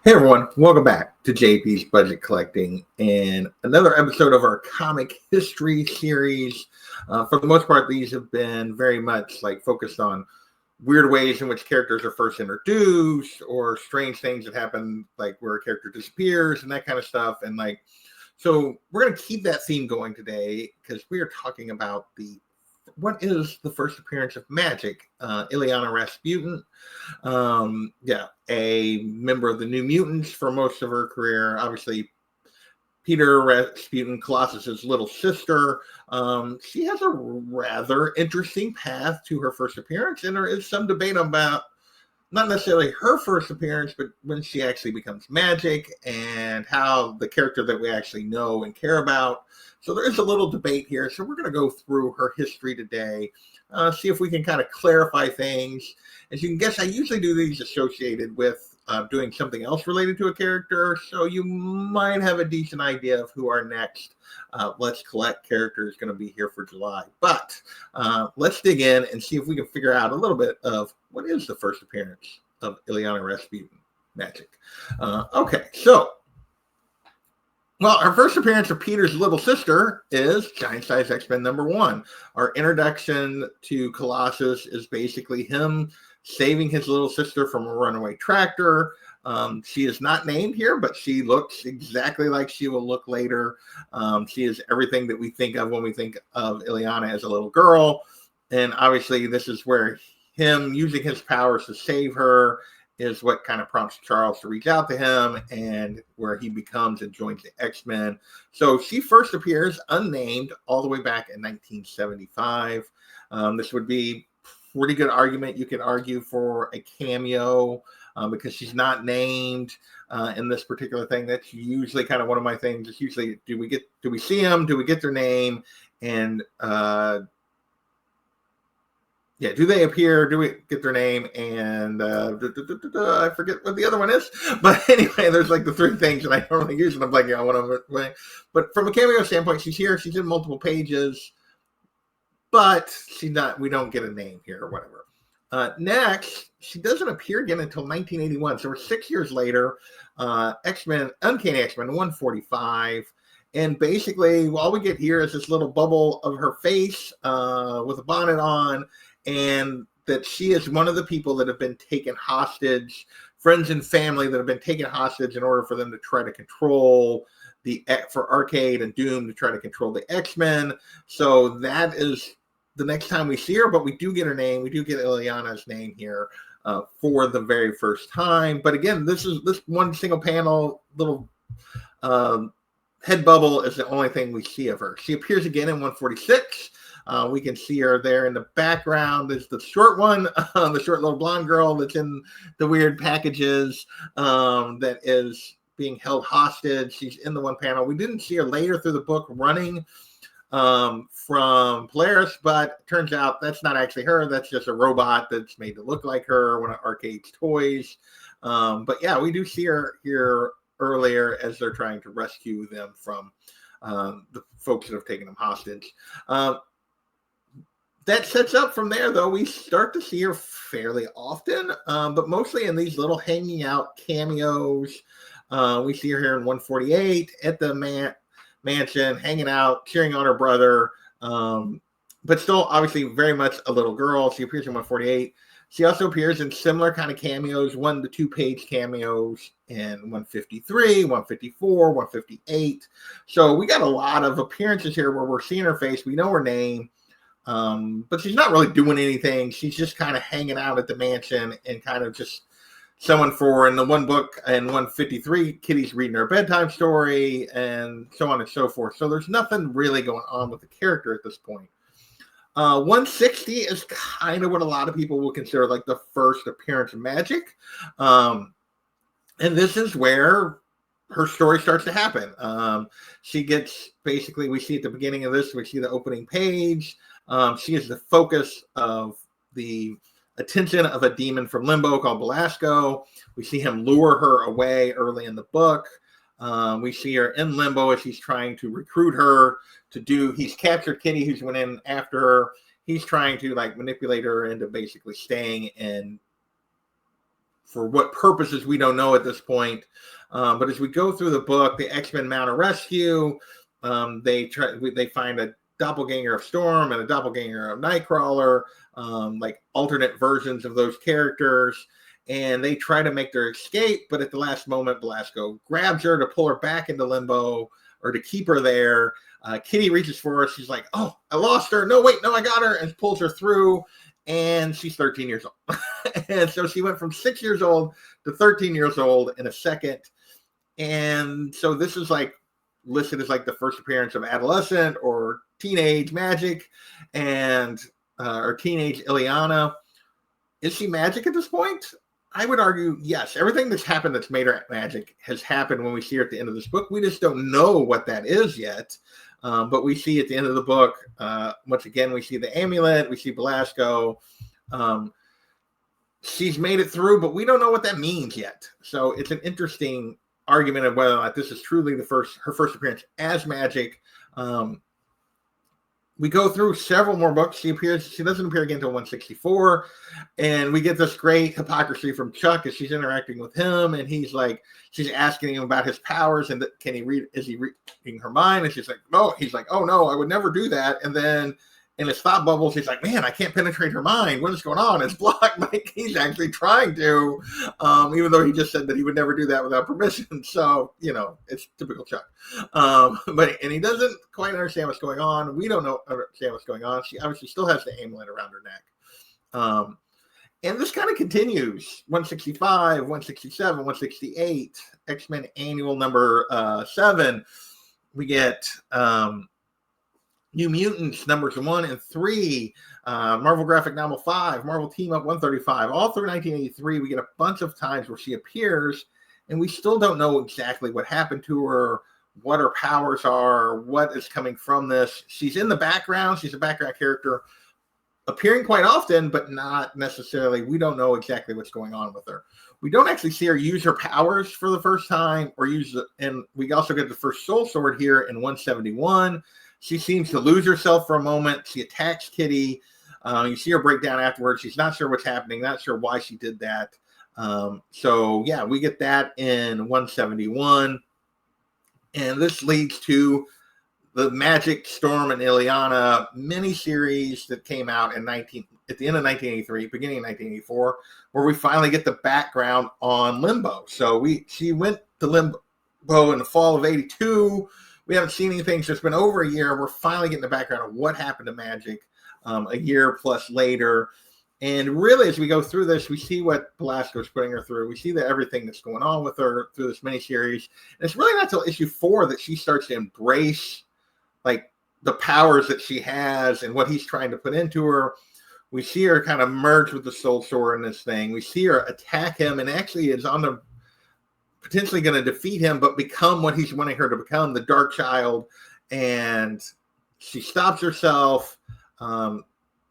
Hey everyone, welcome back to JP's Budget Collecting and another episode of our comic history series. For the most part, these have been very much like focused on weird ways in which characters are first introduced or strange things that happen, like where a character disappears and that kind of stuff. So we're going to keep that theme going today because we are talking about what is the first appearance of Magik, Illyana Rasputin. A member of the New Mutants for most of her career. Obviously, Peter Rasputin, Colossus's little sister. She has a rather interesting path to her first appearance, and there is some debate about not necessarily her first appearance, but when she actually becomes Magik and how the character that we actually know and care about. So there is a little debate here. So we're going to go through her history today, see if we can kind of clarify things. As you can guess, I usually do these associated with doing something else related to a character. So you might have a decent idea of who our next Let's Collect character is going to be here for July. But let's dig in and see if we can figure out a little bit of what is the first appearance of Illyana Rasputin, Magik. Our first appearance of Peter's little sister is Giant Size X-Men #1. Our introduction to Colossus is basically him saving his little sister from a runaway tractor. She is not named here, but she looks exactly like she will look later. She is everything that we think of when we think of Illyana as a little girl. And obviously, this is where him using his powers to save her is what kind of prompts Charles to reach out to him, and where he becomes and joins the X-Men. So she first appears unnamed all the way back in 1975. This would be a pretty good argument. You could argue for a cameo because she's not named in this particular thing. That's usually kind of one of my things. It's usually, do we see them? Do we get their name? And do they appear? Do we get their name? And I forget what the other one is. But anyway, there's like the three things that I normally use, and I'm like, one of them. But from a cameo standpoint, she's here. She's in multiple pages, but she's not. We don't get a name here or whatever. Next, she doesn't appear again until 1981. So we're 6 years later. X-Men, Uncanny X-Men 145. And basically, all we get here is this little bubble of her face with a bonnet on, and that she is one of the people that have been taken hostage, friends and family that have been taken hostage in order for them to try to control for Arcade and Doom to try to control the X-Men. So that is the next time we see her, but we do get her name. We do get Illyana's name here for the very first time. But again, this one single panel little head bubble is the only thing we see of her. She appears again in 146. We can see her there in the background. Is the short one, the short little blonde girl that's in the weird packages that is being held hostage. She's in the one panel. We didn't see her later through the book running from Polaris, but it turns out that's not actually her. That's just a robot that's made to look like her, one of Arcade's toys. But yeah, we do see her here earlier as they're trying to rescue them from the folks that have taken them hostage. That sets up from there, though. We start to see her fairly often, but mostly in these little hanging out cameos. We see her here in 148 at the mansion, hanging out, cheering on her brother, but still obviously very much a little girl. She appears in 148. She also appears in similar kind of cameos, 1 to 2 page cameos in 153, 154, 158. So we got a lot of appearances here where we're seeing her face. We know her name. But she's not really doing anything. She's just kind of hanging out at the mansion and kind of just someone for, in the one book in 153, Kitty's reading her bedtime story and so on and so forth. So there's nothing really going on with the character at this point. 160 is kind of what a lot of people will consider like the first appearance of Magik. And this is where her story starts to happen. She gets, basically, we see at the beginning of this, we see the opening page. She is the focus of the attention of a demon from Limbo called Belasco. We see him lure her away early in the book. We see her in Limbo as he's trying to recruit her he's captured Kitty, who's went in after her. He's trying to like manipulate her into basically staying in for what purposes we don't know at this point. But as we go through the book, the X-Men mount a rescue. They find a doppelganger of Storm and a doppelganger of Nightcrawler, like alternate versions of those characters. And they try to make their escape, but at the last moment, Belasco grabs her to pull her back into Limbo or to keep her there. Kitty reaches for her. She's like, oh, I lost her. No, wait, no, I got her. And pulls her through. And she's 13 years old. And so she went from 6 years old to 13 years old in a second. And so this is like listed as like the first appearance of adolescent or teenage Magik and or teenage Illyana. Is she Magik at this point? I would argue yes. Everything that's happened that's made her Magik has happened when we see her at the end of this book. We just don't know what that is yet. But we see at the end of the book, once again, we see the amulet, we see Belasco. She's made it through, but we don't know what that means yet. So it's an interesting argument of whether or not this is truly her first appearance as Magik. We go through several more books. She doesn't appear again until 164. And we get this great hypocrisy from Chuck as she's interacting with him. And she's asking him about his powers. And is he reading her mind? And she's like, no. He's like, oh, no, I would never do that. And then in his thought bubble, she's like, man, I can't penetrate her mind. What is going on? It's blocked. Like he's actually trying to, even though he just said that he would never do that without permission. So, it's typical Chuck. And he doesn't quite understand what's going on. We don't understand what's going on. She obviously still has the amulet around her neck. And this kind of continues. 165, 167, 168, X-Men Annual number 7. We get New Mutants numbers 1 and 3, Marvel Graphic Novel 5, Marvel Team Up 135. All through 1983, we get a bunch of times where she appears, and we still don't know exactly what happened to her, what her powers are, what is coming from this. She's in the background. She's a background character, appearing quite often, but not necessarily. We don't know exactly what's going on with her. We don't actually see her use her powers for the first time, and we also get the first Soul Sword here in 171. She seems to lose herself for a moment. She attacks Kitty. You see her break down afterwards. She's not sure what's happening, not sure why she did that. We get that in 171. And this leads to the Magik, Storm, and Illyana miniseries that came out at the end of 1983, beginning of 1984, where we finally get the background on Limbo. So she went to Limbo in the fall of 82. We haven't seen anything, so it's been over a year. We're finally getting the background of what happened to Magik a year plus later. And really, as we go through this, we see what Belasco is putting her through. We see everything that's going on with her through this miniseries. And it's really not until issue 4 that she starts to embrace like the powers that she has and what he's trying to put into her. We see her kind of merge with the Soul Sword in this thing. We see her attack him and actually is potentially going to defeat him, but become what he's wanting her to become, the Dark Child. And she stops herself.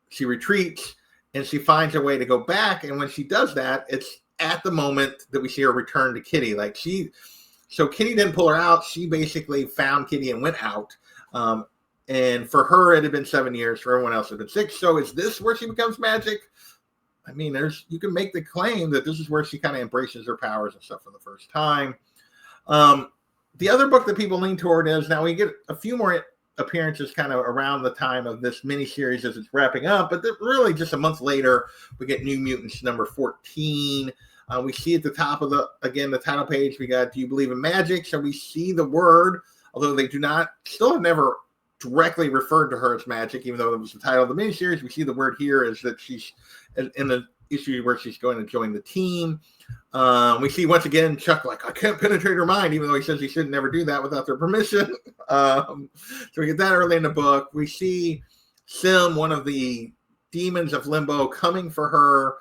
She retreats and she finds a way to go back. And when she does that, it's at the moment that we see her return to Kitty. So Kitty didn't pull her out. She basically found Kitty and went out. And for her, it had been 7 years. For everyone else, it had been 6. So is this where she becomes Magik? I mean, you can make the claim that this is where she kind of embraces her powers and stuff for the first time. The other book that people lean toward is, now we get a few more appearances kind of around the time of this miniseries as it's wrapping up, but really just a month later, we get New Mutants number 14. We see at the top of the title page, we got, do you believe in magic? So we see the word, although they still have never directly referred to her as Magik, even though it was the title of the miniseries. We see the word here is that she's in the issue where she's going to join the team. We see once again Chuck like, I can't penetrate her mind, even though he says he should never do that without their permission. So we get that early in the book. We see Sim, one of the demons of Limbo, coming for her.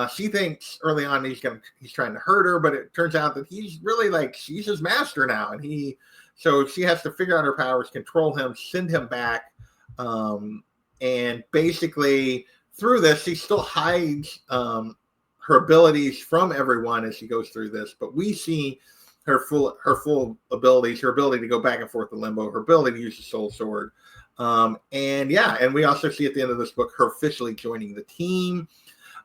She thinks early on he's trying to hurt her, but it turns out that he's really she's his master now, and so she has to figure out her powers, control him, send him back, and basically through this, she still hides her abilities from everyone as she goes through this. But we see her full abilities, her ability to go back and forth to Limbo, her ability to use the Soul Sword, and we also see at the end of this book her officially joining the team.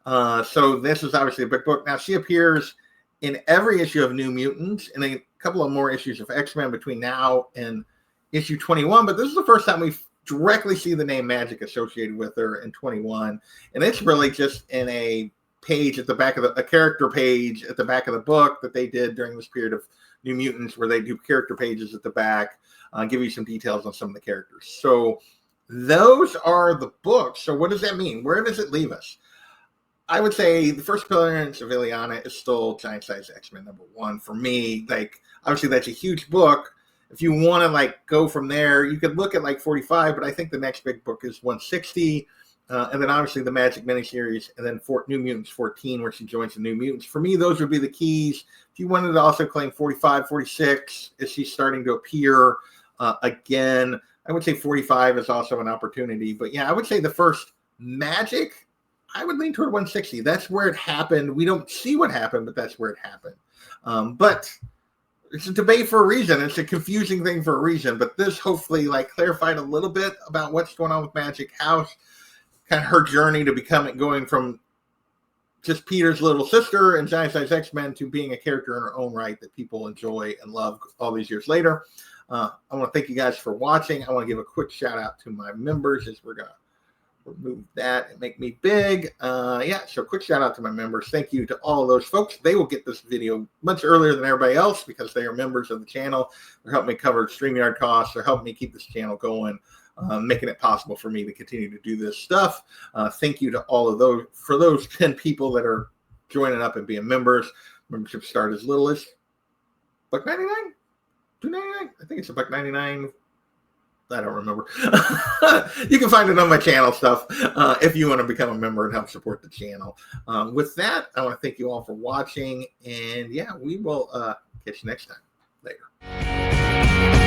So this is obviously a big book. Now she appears in every issue of New Mutants and a couple of more issues of X-Men between now and issue 21. But this is the first time we directly see the name Magik associated with her in 21. And it's really just in a page at the back of a character page at the back of the book that they did during this period of New Mutants, where they do character pages at the back, give you some details on some of the characters. So those are the books. So what does that mean? Where does it leave us? I would say the first appearance of Illyana is still Giant Size X-Men #1 for me. Like, obviously that's a huge book. If you want to like go from there, you could look at like 45, but I think the next big book is 160. And then obviously the Magik miniseries, and then New Mutants 14, where she joins the New Mutants. For me, those would be the keys. If you wanted to also claim 45, 46, as she's starting to appear again, I would say 45 is also an opportunity. But yeah, I would say the first Magik, I would lean toward 160. That's where it happened. We don't see what happened, but that's where it happened. But it's a debate for a reason. It's a confusing thing for a reason. But this hopefully like clarified a little bit about what's going on with Magik, how kind of her journey to going from just Peter's little sister and Giant Size X-Men to being a character in her own right that people enjoy and love all these years later. I want to thank you guys for watching. I want to give a quick shout out to my members as we're going to remove that and make me big. So quick shout out to my members. Thank you to all of those folks. They will get this video much earlier than everybody else because they are members of the channel. They're helping me cover StreamYard costs. They're helping me keep this channel going. Making it possible for me to continue to do this stuff. Thank you to all of those, for those 10 people that are joining up and being members. Membership start as little as $1.99, $2.99. I think it's $1.99. I don't remember. You can find it on my channel stuff if you want to become a member and help support the channel. With that, I want to thank you all for watching, and yeah, we will catch you next time. Later.